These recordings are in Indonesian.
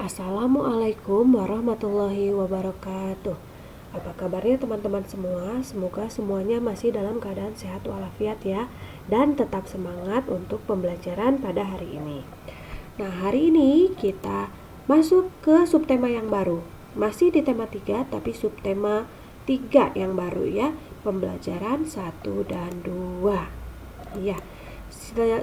Assalamualaikum warahmatullahi wabarakatuh. Apa kabarnya teman-teman semua? Semoga semuanya masih dalam keadaan sehat walafiat ya, dan tetap semangat untuk pembelajaran pada hari ini. Nah, hari ini kita masuk ke subtema yang baru. Masih di tema 3 tapi subtema 3 yang baru ya, pembelajaran 1 dan 2. Ya.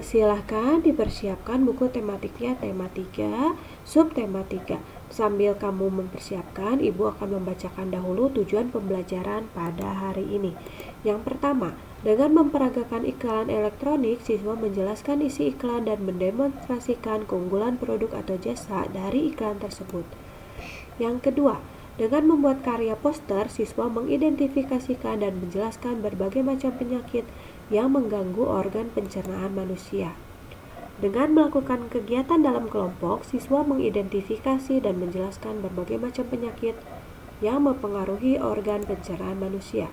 Silahkan dipersiapkan buku tematiknya tema 3, subtema 3. Sambil kamu mempersiapkan, Ibu akan membacakan dahulu tujuan pembelajaran pada hari ini. Yang pertama, dengan memperagakan iklan elektronik, siswa menjelaskan isi iklan dan mendemonstrasikan keunggulan produk atau jasa dari iklan tersebut. Yang kedua, dengan membuat karya poster, siswa mengidentifikasikan dan menjelaskan berbagai macam penyakit yang mengganggu organ pencernaan manusia. Dengan melakukan kegiatan dalam kelompok, siswa mengidentifikasi dan menjelaskan berbagai macam penyakit yang mempengaruhi organ pencernaan manusia.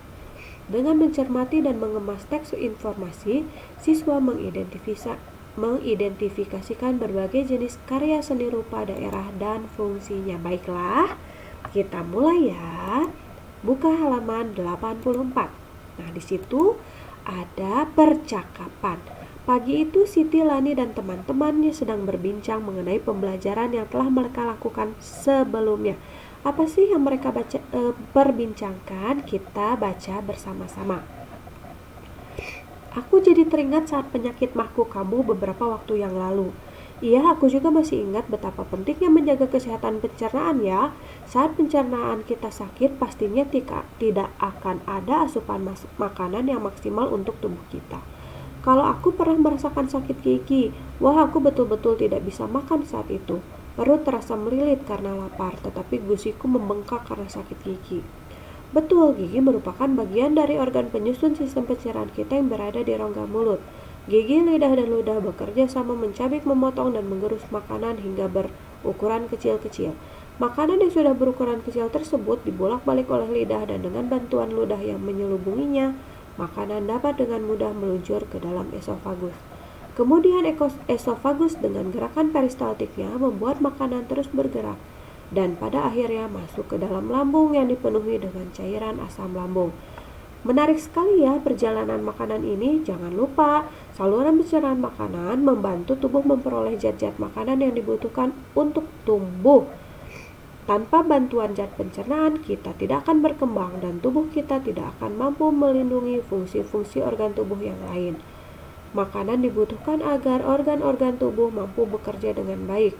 Dengan mencermati dan mengemas teks informasi, siswa mengidentifikasikan berbagai jenis karya seni rupa daerah dan fungsinya. Baiklah, kita mulai ya. Buka halaman 84. Nah, di situ ada percakapan. Pagi itu Siti, Lani, dan teman-temannya sedang berbincang mengenai pembelajaran yang telah mereka lakukan sebelumnya. Apa sih yang mereka perbincangkan? Kita baca bersama-sama. Aku jadi teringat saat penyakit mahku kamu beberapa waktu yang lalu. Iya, aku juga masih ingat betapa pentingnya menjaga kesehatan pencernaan ya. Saat pencernaan kita sakit, pastinya tidak akan ada asupan makanan yang maksimal untuk tubuh kita. Kalau aku pernah merasakan sakit gigi, wah aku betul-betul tidak bisa makan saat itu. Perut terasa melilit karena lapar, tetapi gusiku membengkak karena sakit gigi. Betul, gigi merupakan bagian dari organ penyusun sistem pencernaan kita yang berada di rongga mulut. Gigi, lidah, dan ludah bekerja sama mencabik, memotong, dan menggerus makanan hingga berukuran kecil-kecil. Makanan yang sudah berukuran kecil tersebut dibolak-balik oleh lidah dan dengan bantuan ludah yang menyelubunginya, makanan dapat dengan mudah meluncur ke dalam esofagus. Kemudian esofagus dengan gerakan peristaltiknya membuat makanan terus bergerak dan pada akhirnya masuk ke dalam lambung yang dipenuhi dengan cairan asam lambung. Menarik sekali ya perjalanan makanan ini. Jangan lupa, saluran pencernaan makanan membantu tubuh memperoleh zat-zat makanan yang dibutuhkan untuk tumbuh. Tanpa bantuan zat pencernaan, kita tidak akan berkembang dan tubuh kita tidak akan mampu melindungi fungsi-fungsi organ tubuh yang lain. Makanan dibutuhkan agar organ-organ tubuh mampu bekerja dengan baik.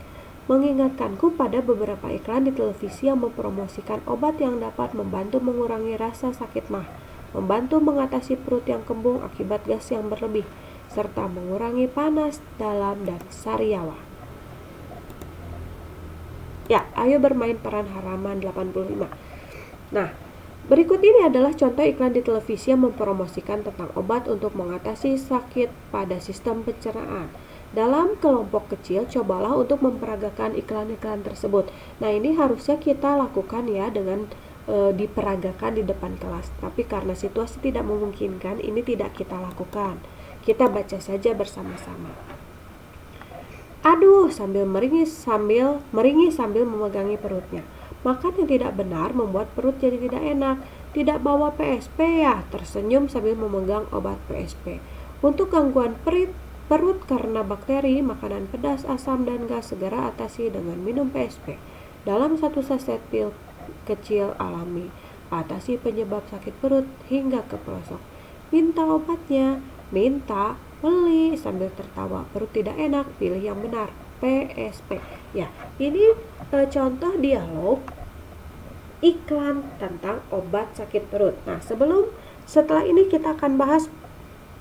Mengingatkanku pada beberapa iklan di televisi yang mempromosikan obat yang dapat membantu mengurangi rasa sakit mah, membantu mengatasi perut yang kembung akibat gas yang berlebih, serta mengurangi panas dalam dan sariawan. Ya, ayo bermain peran halaman 85. Nah, berikut ini adalah contoh iklan di televisi yang mempromosikan tentang obat untuk mengatasi sakit pada sistem pencernaan. Dalam kelompok kecil, cobalah untuk memperagakan iklan-iklan tersebut. Nah, ini harusnya kita lakukan ya dengan diperagakan di depan kelas. Tapi karena situasi tidak memungkinkan, ini tidak kita lakukan. Kita baca saja bersama-sama. Aduh, sambil meringis sambil memegangi perutnya. Makan yang tidak benar membuat perut jadi tidak enak. Tidak bawa PSP ya? Tersenyum sambil memegang obat PSP. Untuk gangguan perut karena bakteri, makanan pedas, asam, dan gas segera atasi dengan minum PSP. Dalam satu saset pil kecil alami, atasi penyebab sakit perut hingga ke pelosok. Minta obatnya, minta, beli sambil tertawa. Perut tidak enak, pilih yang benar, PSP. Ya, ini contoh dialog iklan tentang obat sakit perut. Nah, setelah ini kita akan bahas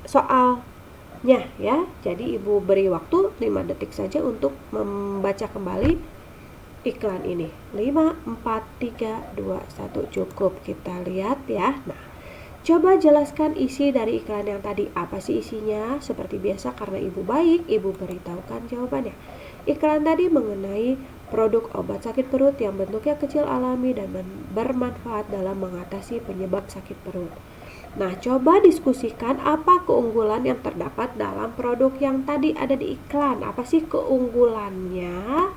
soalnya ya. Jadi Ibu beri waktu 5 detik saja untuk membaca kembali iklan ini. 5, 4, 3, 2, 1 cukup. Kita lihat ya. Nah, coba jelaskan isi dari iklan yang tadi. Apa sih isinya? Seperti biasa karena Ibu baik, Ibu beritahukan jawabannya. Iklan tadi mengenai produk obat sakit perut yang bentuknya kecil, alami, dan bermanfaat dalam mengatasi penyebab sakit perut. Nah, coba diskusikan apa keunggulan yang terdapat dalam produk yang tadi ada di iklan. Apa sih keunggulannya?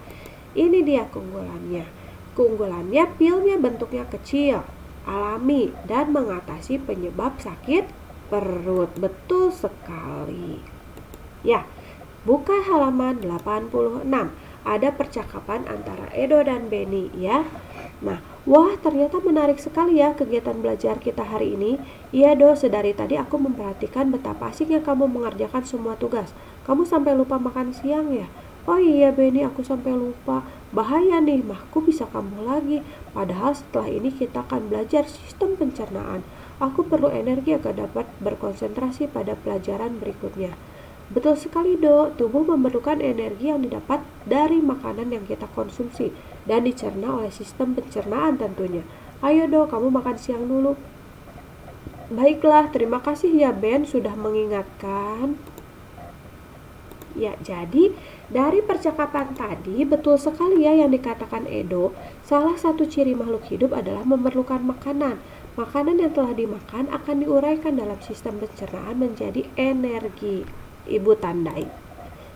Ini dia keunggulannya. Keunggulannya, pilnya bentuknya kecil, alami, dan mengatasi penyebab sakit perut. Betul sekali. Ya, buka halaman 86. Ada percakapan antara Edo dan Benny ya. Nah, wah ternyata menarik sekali ya kegiatan belajar kita hari ini. Iya Do, sedari tadi aku memperhatikan betapa asiknya kamu mengerjakan semua tugas. Kamu sampai lupa makan siang ya? Oh iya Benny, aku sampai lupa. Bahaya nih, mahku bisa kambuh lagi. Padahal setelah ini kita akan belajar sistem pencernaan. Aku perlu energi agar dapat berkonsentrasi pada pelajaran berikutnya. Betul sekali Dok, tubuh memerlukan energi yang didapat dari makanan yang kita konsumsi dan dicerna oleh sistem pencernaan tentunya. Ayo Dok, kamu makan siang dulu. Baiklah, terima kasih ya Ben sudah mengingatkan. Ya, jadi dari percakapan tadi betul sekali ya yang dikatakan Edo. Salah satu ciri makhluk hidup adalah memerlukan makanan. Makanan yang telah dimakan akan diuraikan dalam sistem pencernaan menjadi energi. Ibu tandai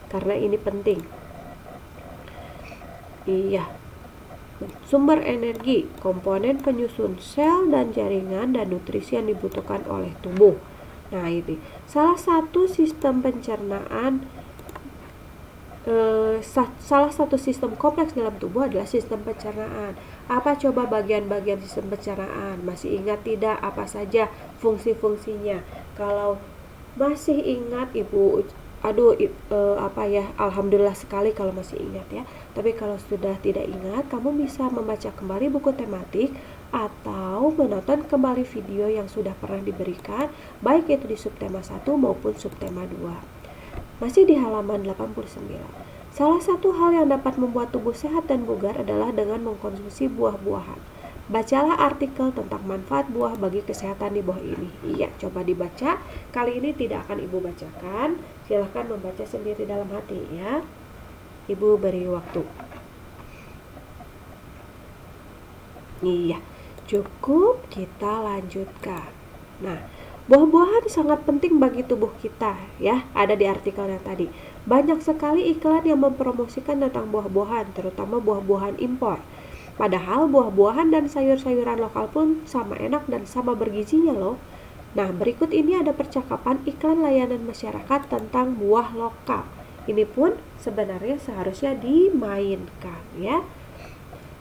karena ini penting. Iya, sumber energi, komponen penyusun sel dan jaringan dan nutrisi yang dibutuhkan oleh tubuh. Nah ini salah satu sistem pencernaan, salah satu sistem kompleks dalam tubuh adalah sistem pencernaan. Apa coba bagian-bagian sistem pencernaan? Masih ingat tidak apa saja fungsi-fungsinya? Kalau masih ingat Ibu, alhamdulillah sekali kalau masih ingat ya. Tapi kalau sudah tidak ingat, kamu bisa membaca kembali buku tematik atau menonton kembali video yang sudah pernah diberikan, baik itu di subtema 1 maupun subtema 2. Masih di halaman 89. Salah satu hal yang dapat membuat tubuh sehat dan bugar adalah dengan mengkonsumsi buah-buahan. Bacalah artikel tentang manfaat buah bagi kesehatan di bawah ini. Iya, coba dibaca. Kali ini tidak akan Ibu bacakan. Silahkan membaca sendiri dalam hati ya. Ibu beri waktu. Iya, cukup, kita lanjutkan. Nah, buah-buahan sangat penting bagi tubuh kita ya. Ada di artikel yang tadi. Banyak sekali iklan yang mempromosikan tentang buah-buahan, terutama buah-buahan impor. Padahal buah-buahan dan sayur-sayuran lokal pun sama enak dan sama bergizinya loh. Nah, berikut ini ada percakapan iklan layanan masyarakat tentang buah lokal. Ini pun sebenarnya seharusnya dimainkan ya.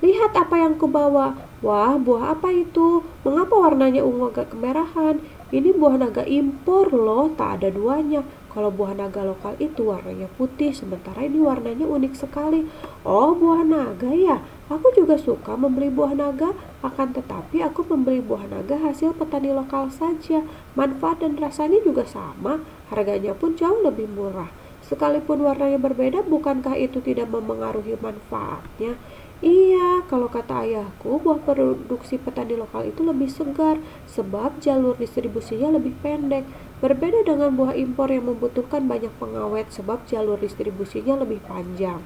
Lihat apa yang kubawa. Wah, buah apa itu? Mengapa warnanya ungu agak kemerahan? Ini buah naga impor loh, tak ada duanya. Kalau buah naga lokal itu warnanya putih, sementara ini warnanya unik sekali. Oh, buah naga ya? Aku juga suka membeli buah naga, akan tetapi aku membeli buah naga hasil petani lokal saja. Manfaat dan rasanya juga sama, harganya pun jauh lebih murah. Sekalipun warnanya berbeda, bukankah itu tidak memengaruhi manfaatnya? Iya, kalau kata ayahku, buah produksi petani lokal itu lebih segar, sebab jalur distribusinya lebih pendek. Berbeda dengan buah impor yang membutuhkan banyak pengawet, sebab jalur distribusinya lebih panjang.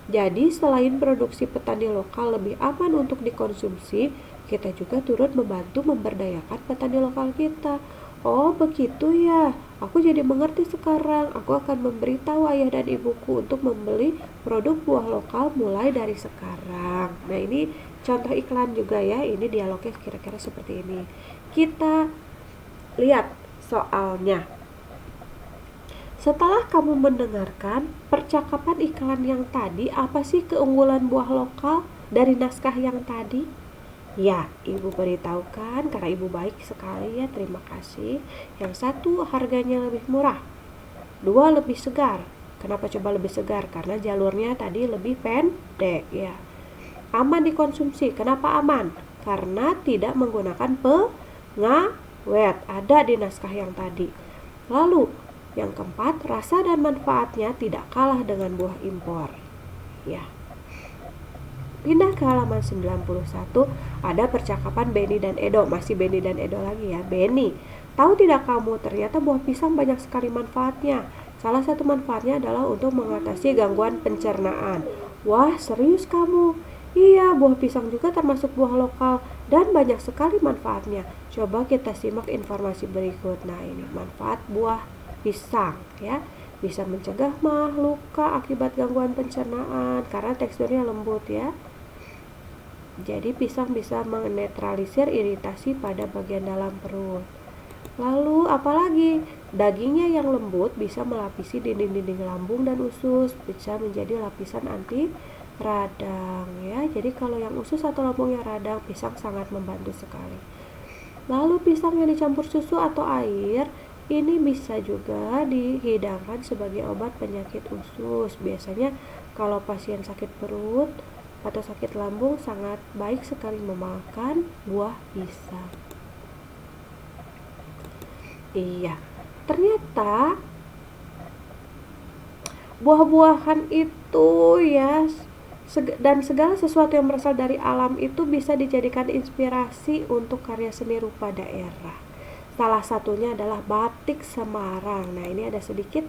Jadi selain produksi petani lokal lebih aman untuk dikonsumsi, kita juga turut membantu memberdayakan petani lokal kita. Oh begitu ya, aku jadi mengerti sekarang. Aku akan memberitahu ayah dan ibuku untuk membeli produk buah lokal mulai dari sekarang. Nah ini contoh iklan juga ya, ini dialognya kira-kira seperti ini. Kita lihat soalnya. Setelah kamu mendengarkan percakapan iklan yang tadi, apa sih keunggulan buah lokal dari naskah yang tadi? Ya, Ibu beritahukan karena Ibu baik sekali ya, terima kasih. Yang satu harganya lebih murah, dua lebih segar. Kenapa coba lebih segar? Karena jalurnya tadi lebih pendek ya. Aman dikonsumsi, kenapa aman? Karena tidak menggunakan pengawet, ada di naskah yang tadi. Lalu yang keempat, rasa dan manfaatnya tidak kalah dengan buah impor. Ya. Pindah ke halaman 91, ada percakapan Benny dan Edo. Masih Benny dan Edo lagi ya. Benny, tahu tidak kamu ternyata buah pisang banyak sekali manfaatnya. Salah satu manfaatnya adalah untuk mengatasi gangguan pencernaan. Wah, serius kamu? Iya, buah pisang juga termasuk buah lokal dan banyak sekali manfaatnya. Coba kita simak informasi berikut. Nah, ini manfaat buah pisang ya. Bisa mencegah mah luka akibat gangguan pencernaan karena teksturnya lembut ya. Jadi pisang bisa menetralisir iritasi pada bagian dalam perut. Lalu apalagi dagingnya yang lembut bisa melapisi dinding-dinding lambung dan usus, bisa menjadi lapisan anti radang ya. Jadi kalau yang usus atau lambungnya radang, pisang sangat membantu sekali. Lalu pisang yang dicampur susu atau air ini bisa juga dihidangkan sebagai obat penyakit usus. Biasanya kalau pasien sakit perut atau sakit lambung sangat baik sekali memakan buah pisang. Iya, ternyata buah-buahan itu ya dan segala sesuatu yang berasal dari alam itu bisa dijadikan inspirasi untuk karya seni rupa daerah. Salah satunya adalah batik Semarang. Nah, ini ada sedikit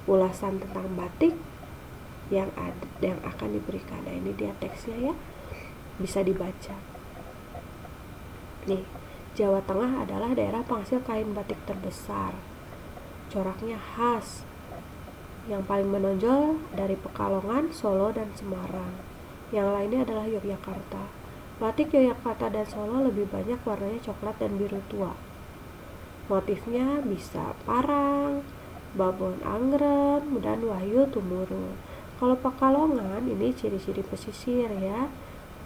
ulasan tentang batik yang akan diberikan. Nah, ini dia teksnya ya. Bisa dibaca. Nih, Jawa Tengah adalah daerah penghasil kain batik terbesar. Coraknya khas. Yang paling menonjol dari Pekalongan, Solo, dan Semarang. Yang lainnya adalah Yogyakarta. Batik Yogyakarta dan Solo lebih banyak warnanya coklat dan biru tua. Motifnya bisa parang, babon anggrek, dan wahyu tumurun. Kalau Pekalongan ini ciri-ciri pesisir ya.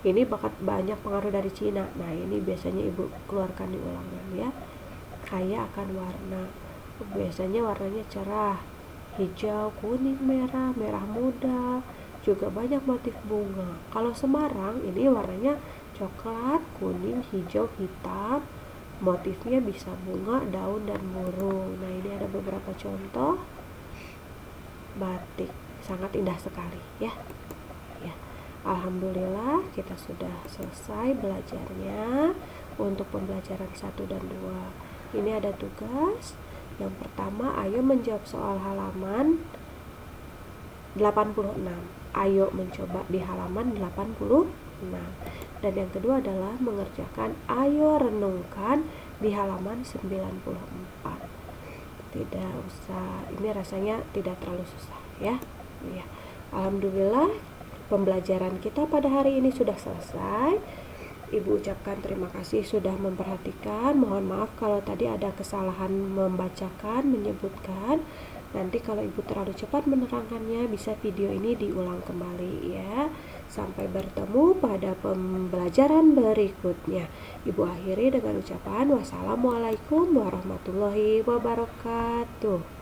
Ini banyak pengaruh dari Cina. Nah, ini biasanya ibu keluarkan di ulangan ya. Kaya akan warna. Biasanya warnanya cerah, hijau, kuning, merah, merah muda. Juga banyak motif bunga. Kalau Semarang ini warnanya coklat, kuning, hijau, hitam. Motifnya bisa bunga, daun, dan burung. Nah, ini ada beberapa contoh batik. Sangat indah sekali ya. Ya. Alhamdulillah kita sudah selesai belajarnya untuk pembelajaran 1 dan 2. Ini ada tugas. Yang pertama, ayo menjawab soal halaman 86. Ayo mencoba di halaman 86. Dan yang kedua adalah mengerjakan ayo renungkan di halaman 94. Tidak usah, ini rasanya tidak terlalu susah ya. Ya. Alhamdulillah pembelajaran kita pada hari ini sudah selesai. Ibu ucapkan terima kasih sudah memperhatikan. Mohon maaf kalau tadi ada kesalahan membacakan, menyebutkan. Nanti kalau ibu terlalu cepat menerangkannya, bisa video ini diulang kembali ya. Sampai bertemu pada pembelajaran berikutnya. Ibu akhiri dengan ucapan wassalamualaikum warahmatullahi wabarakatuh.